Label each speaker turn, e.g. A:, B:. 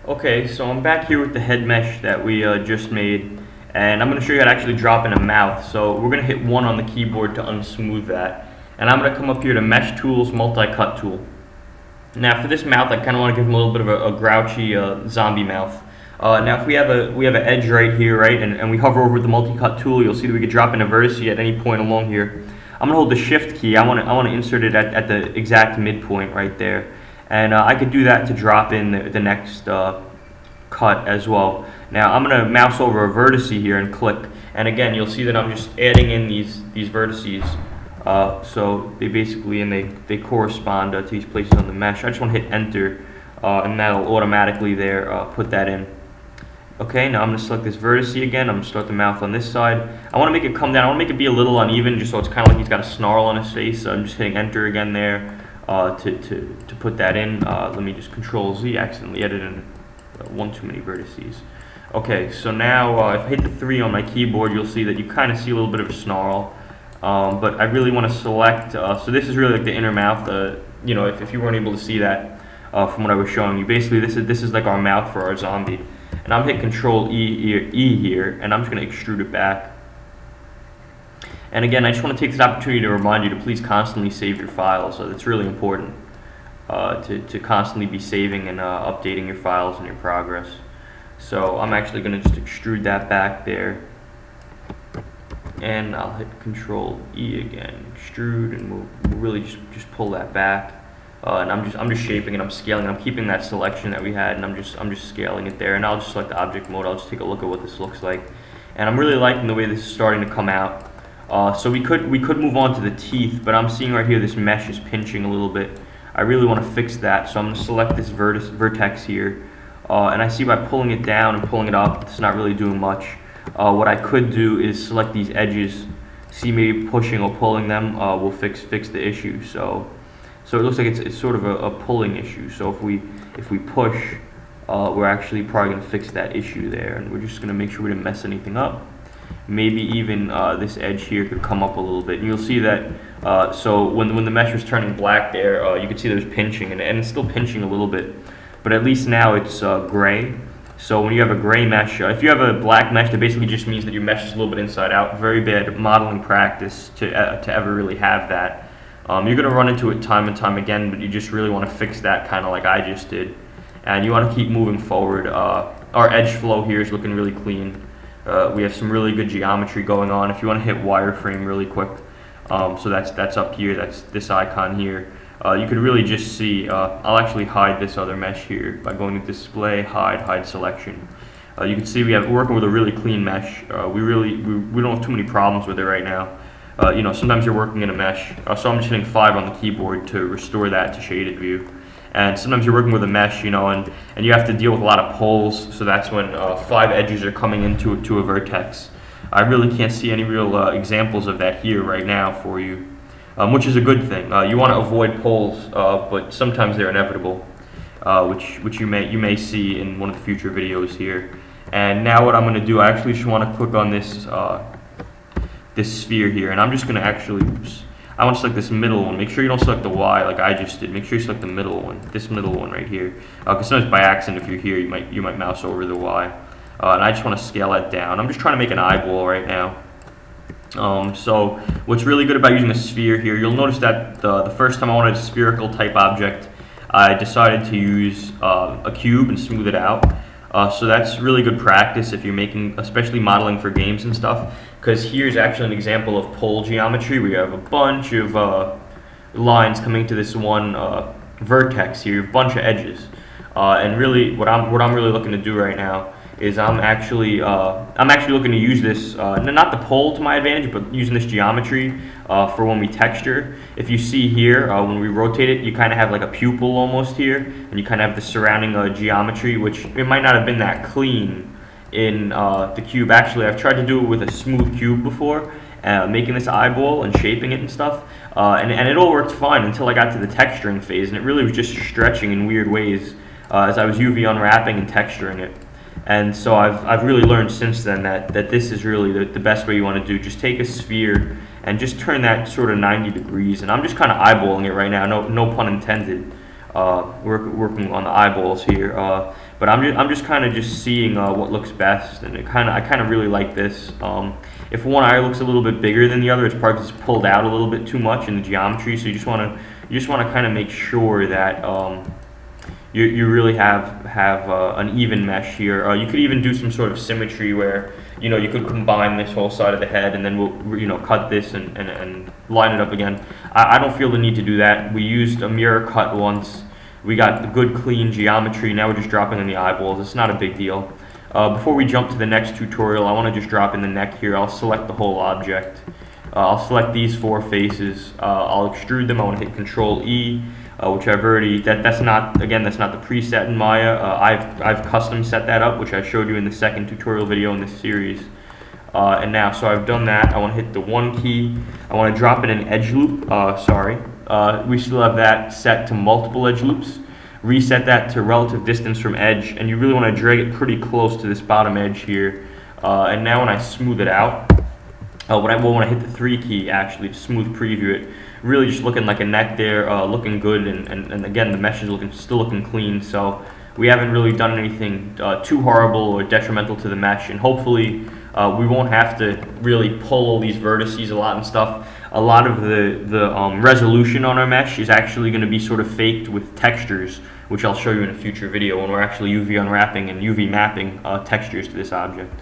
A: Okay, so I'm back here with the head mesh that we just made, and I'm going to show you how to actually drop in a mouth. So we're going to hit 1 on the keyboard to unsmooth that, and I'm going to come up here to Mesh Tools, Multi-Cut Tool. Now for this mouth, I kind of want to give him a little bit of a grouchy zombie mouth. Now if we have an edge right here, right, and we hover over the multi-cut tool, you'll see that we could drop in a vertice at any point along here. I'm going to hold the shift key. I want to insert it at the exact midpoint right there. And I could do that to drop in the next cut as well. Now I'm going to mouse over a vertex here and click, and again you'll see that I'm just adding in these vertices. So they basically, and they correspond to these places on the mesh. I just want to hit enter, and that'll automatically there put that in. Okay, now I'm going to select this vertex again. I'm going to start the mouth on this side. I want to make it come down. I want to make it be a little uneven, just so it's kind of like he's got a snarl on his face. So I'm just hitting enter again there to put that in. Let me just Control Z. Accidentally edited one too many vertices. Okay, so now if I hit the 3 on my keyboard, you'll see that you kind of see a little bit of a snarl. But I really want to select, so this is really like the inner mouth, you know, if you weren't able to see that from what I was showing you. Basically, this is like our mouth for our zombie. And I'm hitting Control E here, and I'm just going to extrude it back. And again, I just want to take this opportunity to remind you to please constantly save your files. It's really important to constantly be saving and updating your files and your progress. So I'm actually going to just extrude that back there. And I'll hit Control E again, extrude, and we'll really just pull that back. And I'm just shaping it. I'm scaling it. I'm keeping that selection that we had, and I'm just scaling it there. And I'll just select the object mode. I'll just take a look at what this looks like. And I'm really liking the way this is starting to come out. So we could move on to the teeth, but I'm seeing right here this mesh is pinching a little bit. I really want to fix that, so I'm going to select this vertex here, and I see by pulling it down and pulling it up, it's not really doing much. What I could do is select these edges, see maybe pushing or pulling them will fix the issue. So it looks like it's sort of a pulling issue. So if we push, we're actually probably going to fix that issue there, and we're just going to make sure we didn't mess anything up. Maybe even this edge here could come up a little bit, and you'll see that. So when the mesh was turning black there, you can see there's pinching, and it's still pinching a little bit, but at least now it's gray. So when you have a gray mesh, if you have a black mesh, that basically just means that your mesh is a little bit inside out. Very bad modeling practice to ever really have that. You're going to run into it time and time again, but you just really want to fix that, kind of like I just did. And you want to keep moving forward. Our edge flow here is looking really clean. We have some really good geometry going on. If you want to hit wireframe really quick, so that's up here, that's this icon here. You could really just see, I'll actually hide this other mesh here by going to display, hide selection. You can see we're working with a really clean mesh. We don't have too many problems with it right now. You know, sometimes you're working in a mesh, so I'm just hitting 5 on the keyboard to restore that to shaded view. And sometimes you're working with a mesh, you know, and you have to deal with a lot of pulls, so that's when 5 edges are coming into a vertex. I really can't see any real examples of that here right now for you. Which is a good thing. You want to avoid pulls, but sometimes they're inevitable, which you may see in one of the future videos here. And now what I'm going to do, I actually just want to click on this this sphere here, and I'm just going to actually, I want to select this middle one. Make sure you don't select the Y like I just did. Make sure you select the middle one, this middle one right here. Because sometimes by accident, if you're here, you might mouse over the Y. And I just want to scale that down. I'm just trying to make an eyeball right now. So what's really good about using a sphere here, you'll notice that the first time I wanted a spherical type object, I decided to use a cube and smooth it out. So that's really good practice if you're making, especially modeling for games and stuff, because here's actually an example of pole geometry. We have a bunch of lines coming to this one vertex here, a bunch of edges, and really what I'm really looking to do right now is I'm actually looking to use this, not the pole to my advantage, but using this geometry for when we texture. If you see here, when we rotate it, you kind of have like a pupil almost here, and you kind of have the surrounding geometry, which it might not have been that clean in the cube. Actually, I've tried to do it with a smooth cube before, making this eyeball and shaping it and stuff, and it all worked fine until I got to the texturing phase, and it really was just stretching in weird ways as I was UV unwrapping and texturing it. And so I've really learned since then that this is really the best way you want to do. Just take a sphere and just turn that sort of 90 degrees. And I'm just kind of eyeballing it right now, no pun intended, working on the eyeballs here. But I'm just kind of just seeing what looks best, and I kind of really like this. If one eye looks a little bit bigger than the other, it's probably just pulled out a little bit too much in the geometry. So you just want to kind of make sure that you really have an even mesh here. You could even do some sort of symmetry where you could combine this whole side of the head, and then we'll cut this and line it up again. I don't feel the need to do that. We used a mirror cut once. We got the good clean geometry. Now we're just dropping in the eyeballs. It's not a big deal. Before we jump to the next tutorial, I want to just drop in the neck here. I'll select the whole object. I'll select these 4 faces. I'll extrude them. I want to hit Control E, which I've already. That's not the preset in Maya. I've custom set that up, which I showed you in the second tutorial video in this series. And now, so I've done that. I want to hit the 1 key. I want to drop in an edge loop. We still have that set to multiple edge loops. Reset that to relative distance from edge, and you really want to drag it pretty close to this bottom edge here. And now when I smooth it out, when I want to hit the 3 key actually to smooth preview it, really just looking like a neck there, looking good, and again the mesh is still looking clean. So we haven't really done anything too horrible or detrimental to the mesh, and hopefully we won't have to really pull all these vertices a lot and stuff. A lot of the resolution on our mesh is actually going to be sort of faked with textures, which I'll show you in a future video when we're actually UV unwrapping and UV mapping textures to this object.